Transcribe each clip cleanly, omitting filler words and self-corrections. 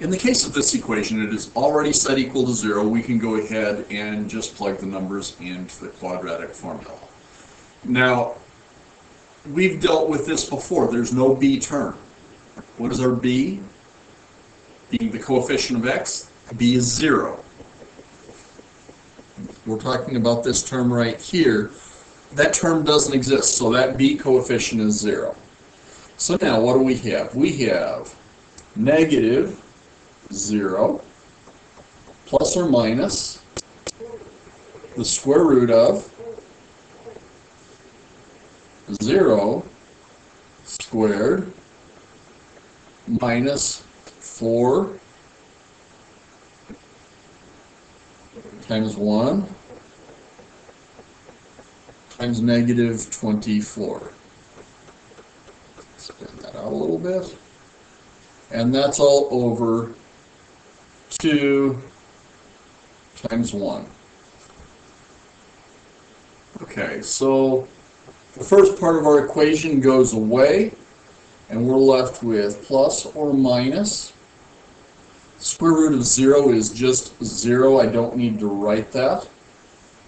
In the case of this equation, it is already set equal to 0. We can go ahead and just plug the numbers into the quadratic formula. Now, we've dealt with this before. There's no b term. What is our b? Being the coefficient of x, b is 0. We're talking about this term right here. That term doesn't exist, so that b coefficient is 0. So now what do we have? We have negative 0 plus or minus the square root of 0 squared minus 4 times 1 times negative 24. Spin that out a little bit. And that's all over 2 times 1. Okay, so the first part of our equation goes away, and we're left with plus or minus. Square root of 0 is just 0. I don't need to write that.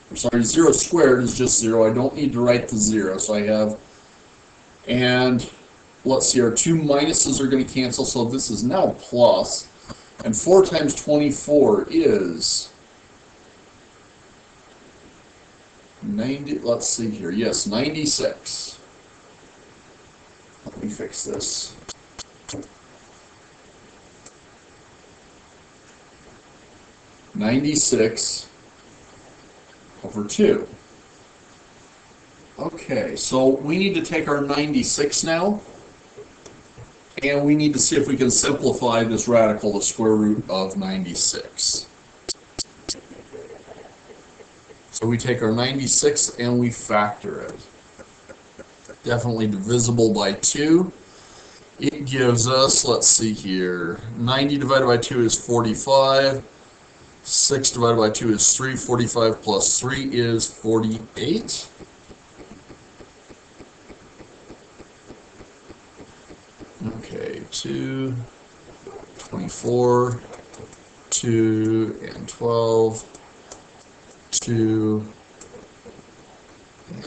I'm sorry, 0 squared is just 0. I don't need to write the 0. So I have, and let's see, our two minuses are going to cancel, so this is now plus. And 4 times 24 is 90, let's see here, yes, 96. Let me fix this. (96) over 2. Okay, so we need to take our 96 now, and we need to see if we can simplify this radical, the square root of 96. So we take our 96 and we factor it. Definitely divisible by 2. It gives us, let's see here, 90 divided by 2 is 45. 6 divided by 2 is 3. 45 plus 3 is 48. Okay, 2, 24, 2, and 12. 2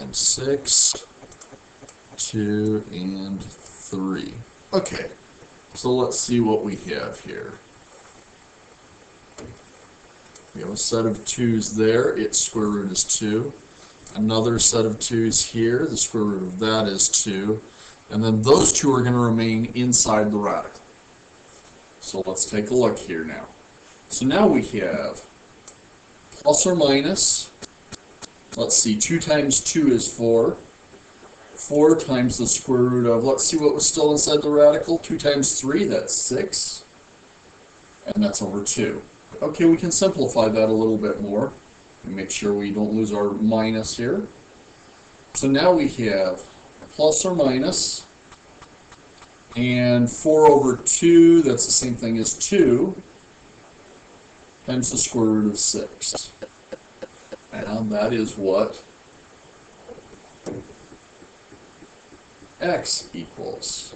and 6, 2 and 3. Okay, so let's see what we have here. We have a set of 2's there, its square root is 2. Another set of 2's here, the square root of that is 2. And then those two are going to remain inside the radical. So let's take a look here now. So now we have plus or minus, let's see, 2 times 2 is 4. 4 times the square root of, let's see what was still inside the radical, 2 times 3, that's 6. And that's over 2. Okay, we can simplify that a little bit more and make sure we don't lose our minus here. So now we have plus or minus, and 4 over 2, that's the same thing as 2, times the square root of 6. And that is what x equals.